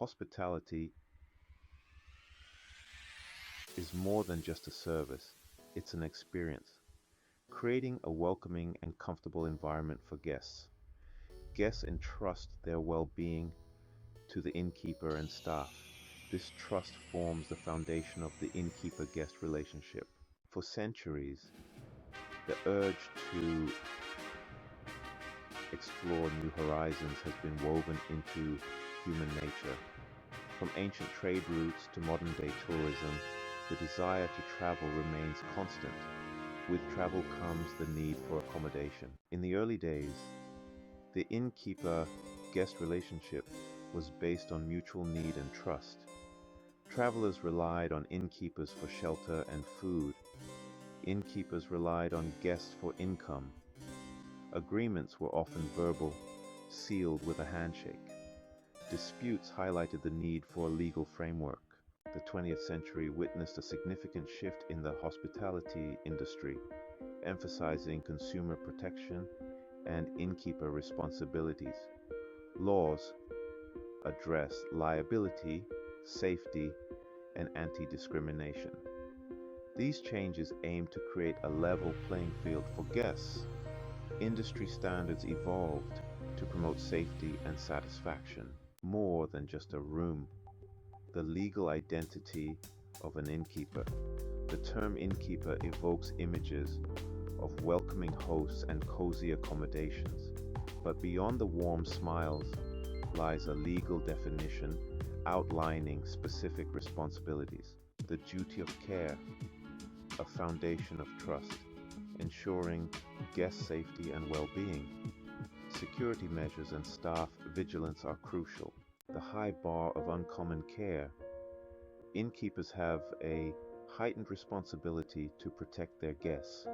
Hospitality is more than just a service, it's an experience, creating a welcoming and comfortable environment for guests. Guests entrust their well being to the innkeeper and staff. This trust forms the foundation of the innkeeper guest relationship. For centuries, the urge to explore new horizons has been woven into human nature. From ancient trade routes to modern day tourism, the desire to travel remains constant. With travel comes the need for accommodation. In the early days, the innkeeper guest relationship was based on mutual need and trust. Travelers relied on innkeepers for shelter and food. Innkeepers relied on guests for income. Agreements were often verbal, sealed with a handshake. Disputes highlighted the need for a legal framework. The 20th century witnessed a significant shift in the hospitality industry, emphasizing consumer protection and innkeeper responsibilities. Laws address liability, safety, and anti-discrimination. These changes aim to create a level playing field for guests. Industry standards evolved to promote safety and satisfaction, more than just a room. The legal identity of an innkeeper. The term innkeeper evokes images of welcoming hosts and cozy accommodations, but beyond the warm smiles lies a legal definition outlining specific responsibilities. The duty of care, a foundation of trust, ensuring guest safety and well-being. Security measures and staff vigilance are crucial. The high bar of uncommon care. Innkeepers have a heightened responsibility to protect their guests.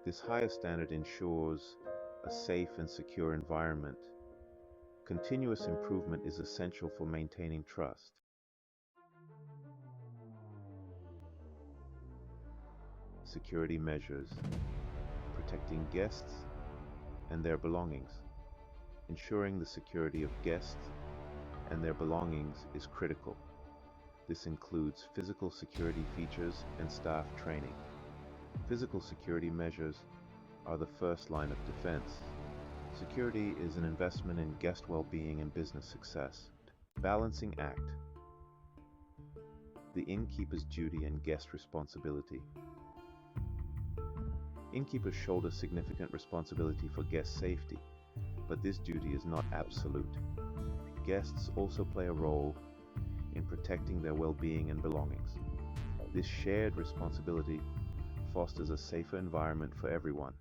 This higher standard ensures a safe and secure environment. Continuous improvement is essential for maintaining trust. Security measures, protecting guests and their belongings. Ensuring the security of guests and their belongings is critical. This includes physical security features and staff training. Physical security measures are the first line of defense. Security is an investment in guest well-being and business success. Balancing act. The innkeeper's duty and guest responsibility. Innkeepers shoulder significant responsibility for guest safety, but this duty is not absolute. Guests also play a role in protecting their well-being and belongings. This shared responsibility fosters a safer environment for everyone.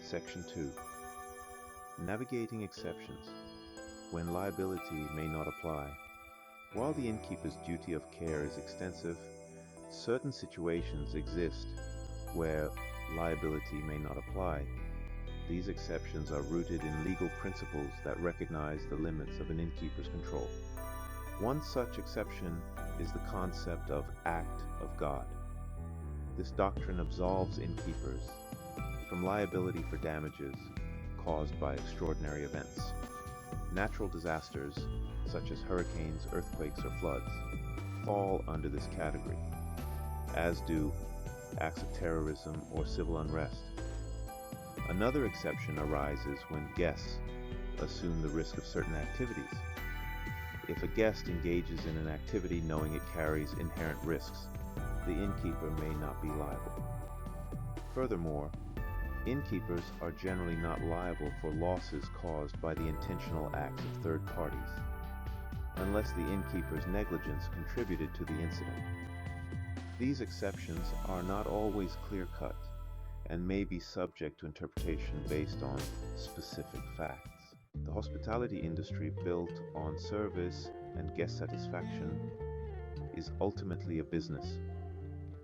Section 2. Navigating exceptions. When liability may not apply. While the innkeeper's duty of care is extensive, certain situations exist where liability may not apply. These exceptions are rooted in legal principles that recognize the limits of an innkeeper's control. One such exception is the concept of act of God. This doctrine absolves innkeepers from liability for damages caused by extraordinary events. Natural disasters, such as hurricanes, earthquakes, or floods, fall under this category, as do acts of terrorism or civil unrest. Another exception arises when guests assume the risk of certain activities. If a guest engages in an activity knowing it carries inherent risks, the innkeeper may not be liable. Furthermore, innkeepers are generally not liable for losses caused by the intentional acts of third parties, unless the innkeeper's negligence contributed to the incident. These exceptions are not always clear-cut and may be subject to interpretation based on specific facts. The hospitality industry, built on service and guest satisfaction, is ultimately a business.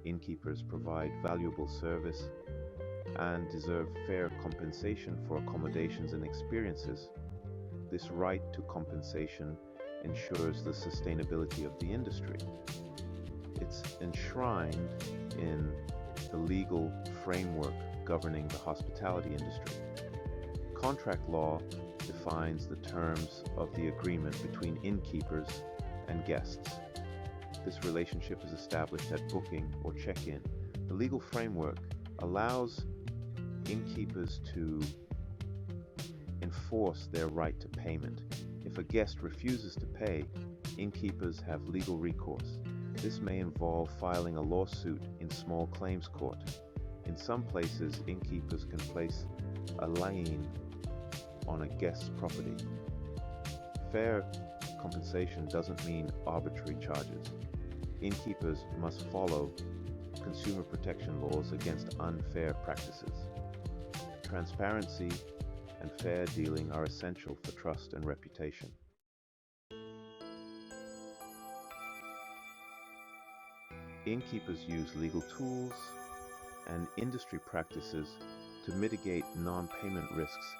Innkeepers provide valuable service and deserve fair compensation for accommodations and experiences. This right to compensation ensures the sustainability of the industry. It's enshrined in the legal framework governing the hospitality industry. Contract law defines the terms of the agreement between innkeepers and guests. This relationship is established at booking or check-in. The legal framework allows innkeepers to enforce their right to payment. If a guest refuses to pay, innkeepers have legal recourse. This may involve filing a lawsuit in small claims court. In some places, innkeepers can place a lien on a guest's property. Fair compensation doesn't mean arbitrary charges. Innkeepers must follow consumer protection laws against unfair practices. Transparency and fair dealing are essential for trust and reputation. Innkeepers use legal tools and industry practices to mitigate non-payment risks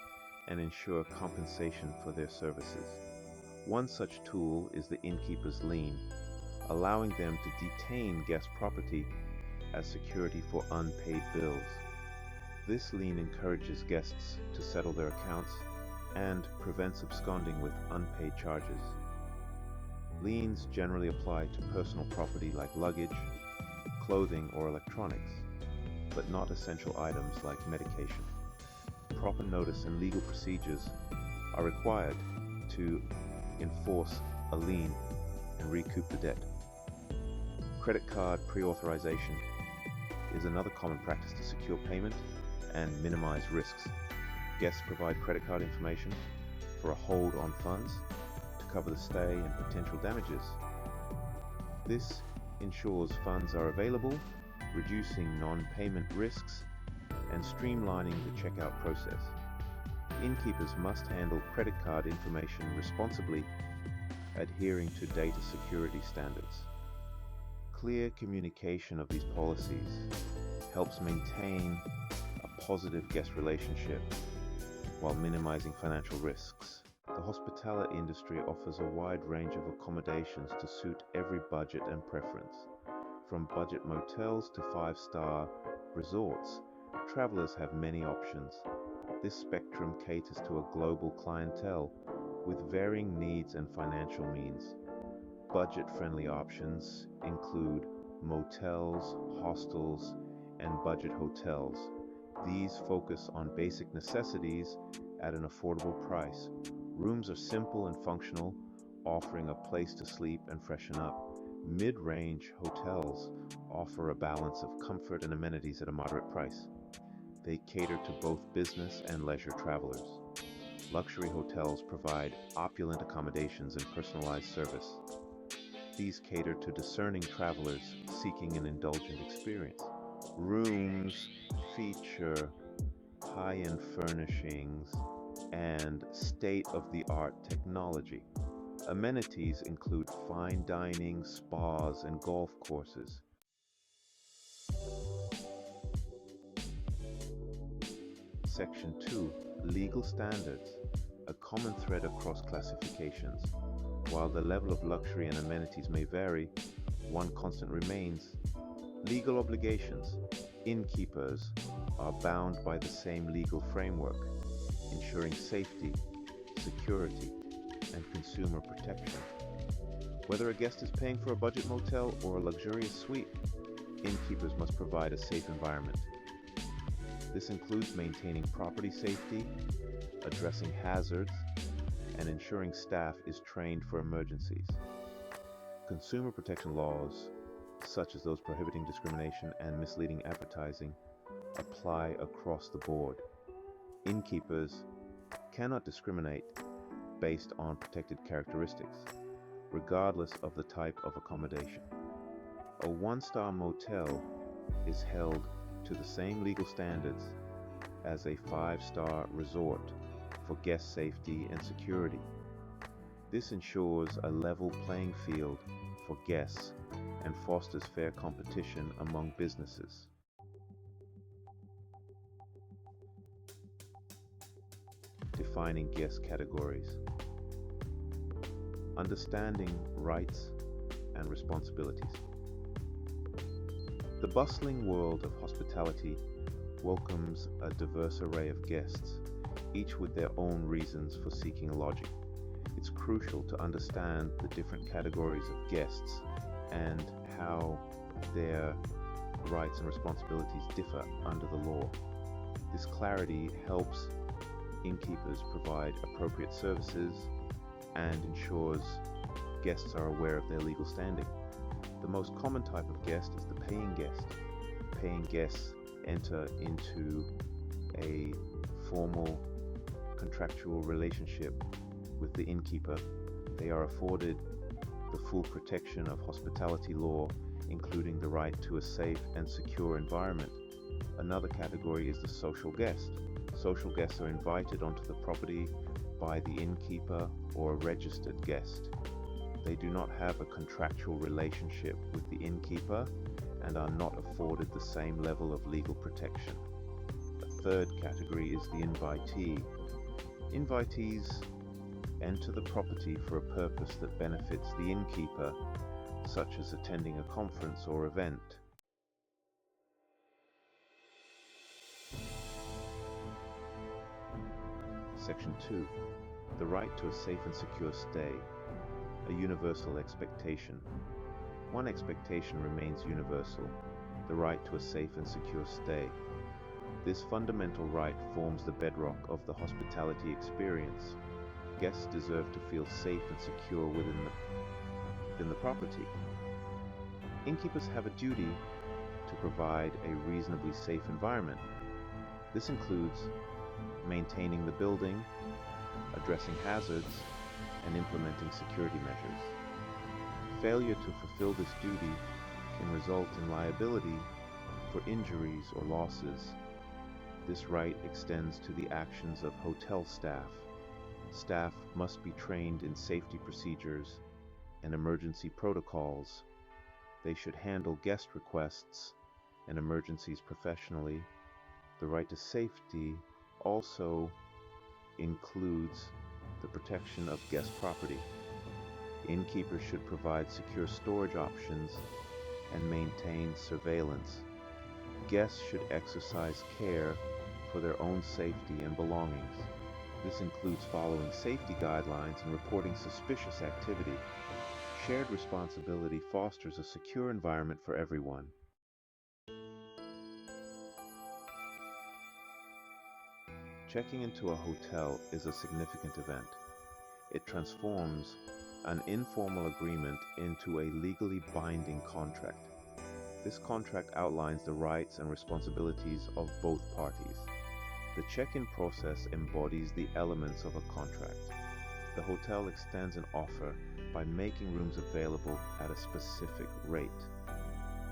and ensure compensation for their services. One such tool is the innkeeper's lien, allowing them to detain guest property as security for unpaid bills. This lien encourages guests to settle their accounts and prevents absconding with unpaid charges. Liens generally apply to personal property like luggage, clothing, or electronics, but not essential items like medication. Proper notice and legal procedures are required to enforce a lien and recoup the debt. Credit card pre-authorization is another common practice to secure payment and minimize risks. Guests provide credit card information for a hold on funds to cover the stay and potential damages. This ensures funds are available, reducing non-payment risks and streamlining the checkout process. Innkeepers must handle credit card information responsibly, adhering to data security standards. Clear communication of these policies helps maintain a positive guest relationship while minimizing financial risks. The hospitality industry offers a wide range of accommodations to suit every budget and preference. From budget motels to five-star resorts, travelers have many options. This spectrum caters to a global clientele with varying needs and financial means. Budget-friendly options include motels, hostels, and budget hotels. These focus on basic necessities at an affordable price. Rooms are simple and functional, offering a place to sleep and freshen up. Mid-range hotels offer a balance of comfort and amenities at a moderate price. They cater to both business and leisure travelers. Luxury hotels provide opulent accommodations and personalized service. These cater to discerning travelers seeking an indulgent experience. Rooms feature high-end furnishings and state-of-the-art technology. Amenities include fine dining, spas, and golf courses. Section 2. Legal standards, a common thread across classifications. While the level of luxury and amenities may vary, one constant remains: legal obligations. Innkeepers are bound by the same legal framework, ensuring safety, security, and consumer protection. Whether a guest is paying for a budget motel or a luxurious suite, innkeepers must provide a safe environment. This includes maintaining property safety, addressing hazards, and ensuring staff is trained for emergencies. Consumer protection laws, such as those prohibiting discrimination and misleading advertising, apply across the board. Innkeepers cannot discriminate based on protected characteristics, regardless of the type of accommodation. A one-star motel is held to the same legal standards as a five-star resort for guest safety and security. This ensures a level playing field for guests and fosters fair competition among businesses. Defining guest categories. Understanding rights and responsibilities. The bustling world of hospitality welcomes a diverse array of guests, each with their own reasons for seeking lodging. It's crucial to understand the different categories of guests and how their rights and responsibilities differ under the law. This clarity helps innkeepers provide appropriate services and ensures guests are aware of their legal standing. The most common type of guest is the paying guest. Paying guests enter into a formal contractual relationship with the innkeeper. They are afforded the full protection of hospitality law, including the right to a safe and secure environment. Another category is the social guest. Social guests are invited onto the property by the innkeeper or a registered guest. They do not have a contractual relationship with the innkeeper and are not afforded the same level of legal protection. A third category is the invitee. Invitees enter the property for a purpose that benefits the innkeeper, such as attending a conference or event. Section 2. The right to a safe and secure stay. A universal expectation. One expectation remains universal: the right to a safe and secure stay. This fundamental right forms the bedrock of the hospitality experience. Guests deserve to feel safe and secure within the property. Innkeepers have a duty to provide a reasonably safe environment. This includes maintaining the building, addressing hazards, and implementing security measures. Failure to fulfill this duty can result in liability for injuries or losses. This right extends to the actions of hotel staff. Staff must be trained in safety procedures and emergency protocols. They should handle guest requests and emergencies professionally. The right to safety also includes the protection of guest property. Innkeepers should provide secure storage options and maintain surveillance. Guests should exercise care for their own safety and belongings. This includes following safety guidelines and reporting suspicious activity. Shared responsibility fosters a secure environment for everyone. Checking into a hotel is a significant event. It transforms an informal agreement into a legally binding contract. This contract outlines the rights and responsibilities of both parties. The check-in process embodies the elements of a contract. The hotel extends an offer by making rooms available at a specific rate.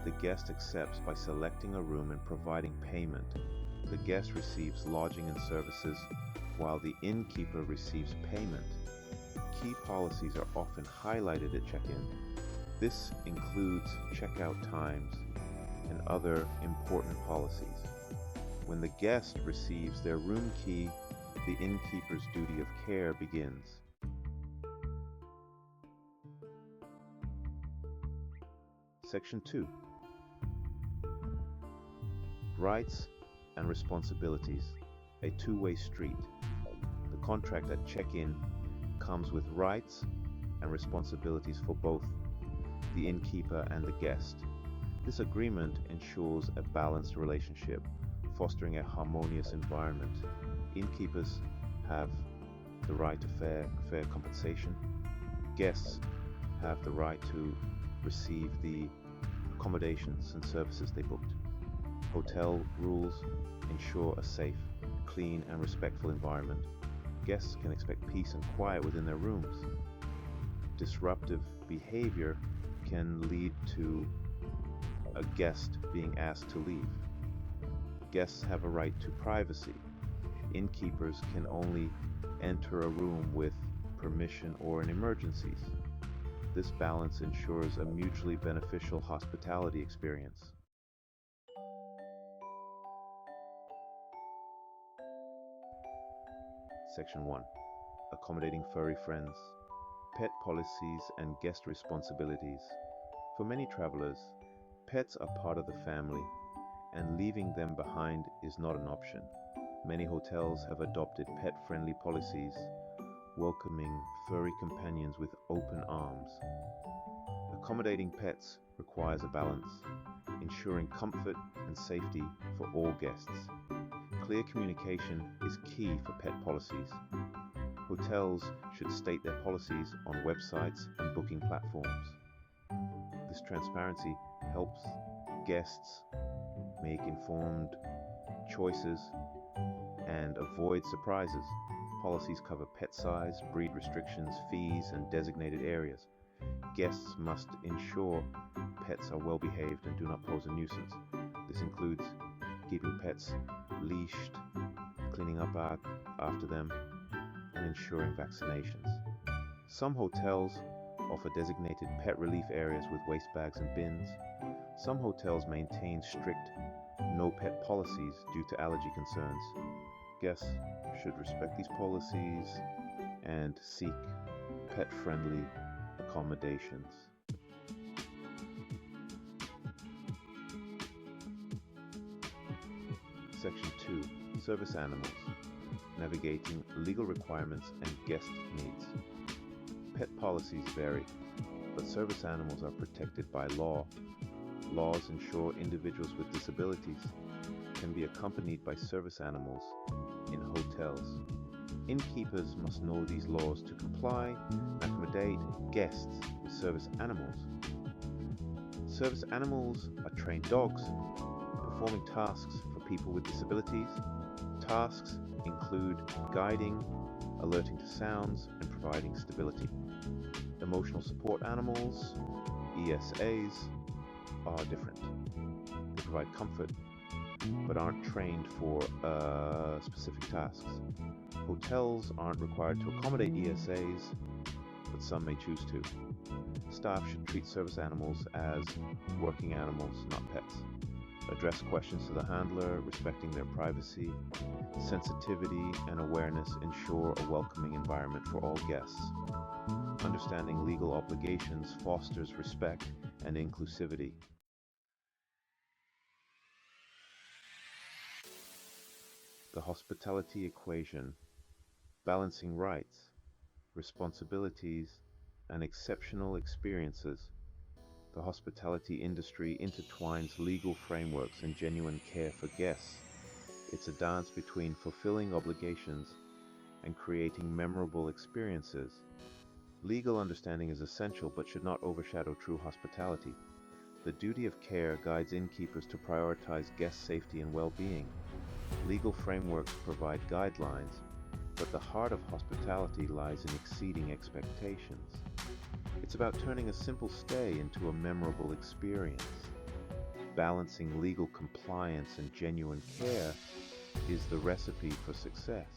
The guest accepts by selecting a room and providing payment. The guest receives lodging and services, while the innkeeper receives payment. Key policies are often highlighted at check-in. This includes checkout times and other important policies. When the guest receives their room key, the innkeeper's duty of care begins. Section 2. Rights and responsibilities, a two-way street. The contract at check-in comes with rights and responsibilities for both the innkeeper and the guest. This agreement ensures a balanced relationship, fostering a harmonious environment. Innkeepers have the right to fair compensation. Guests have the right to receive the accommodations and services they booked. Hotel rules ensure a safe, clean, and respectful environment. Guests can expect peace and quiet within their rooms. Disruptive behavior can lead to a guest being asked to leave. Guests have a right to privacy. Innkeepers can only enter a room with permission or in emergencies. This balance ensures a mutually beneficial hospitality experience. Section 1. Accommodating furry friends. Pet policies and guest responsibilities. For many travelers, pets are part of the family, and leaving them behind is not an option. Many hotels have adopted pet-friendly policies, welcoming furry companions with open arms. Accommodating pets requires a balance, ensuring comfort and safety for all guests. Clear communication is key for pet policies. Hotels should state their policies on websites and booking platforms. This transparency helps guests make informed choices and avoid surprises. Policies cover pet size, breed restrictions, fees, and designated areas. Guests must ensure pets are well behaved and do not pose a nuisance. This includes keeping pets leashed, cleaning up after them, and ensuring vaccinations. Some hotels offer designated pet relief areas with waste bags and bins. Some hotels maintain strict no pet policies due to allergy concerns. Guests should respect these policies and seek pet-friendly accommodations. Section 2. Service animals. Navigating legal requirements and guest needs. Pet policies vary, but service animals are protected by law. Laws ensure individuals with disabilities can be accompanied by service animals in hotels. Innkeepers must know these laws to comply and accommodate guests with service animals. Service animals are trained dogs, performing tasks for people with disabilities. Tasks include guiding, alerting to sounds, and providing stability. Emotional support animals, ESAs, are different. They provide comfort, but aren't trained for specific tasks. Hotels aren't required to accommodate ESAs, but some may choose to. Staff should treat service animals as working animals, not pets. Address questions to the handler, respecting their privacy. Sensitivity and awareness ensure a welcoming environment for all guests. Understanding legal obligations fosters respect and inclusivity. The hospitality equation, balancing rights, responsibilities, and exceptional experiences. The hospitality industry intertwines legal frameworks and genuine care for guests. It's a dance between fulfilling obligations and creating memorable experiences. Legal understanding is essential but should not overshadow true hospitality. The duty of care guides innkeepers to prioritize guest safety and well-being. Legal frameworks provide guidelines, but the heart of hospitality lies in exceeding expectations. It's about turning a simple stay into a memorable experience. Balancing legal compliance and genuine care is the recipe for success.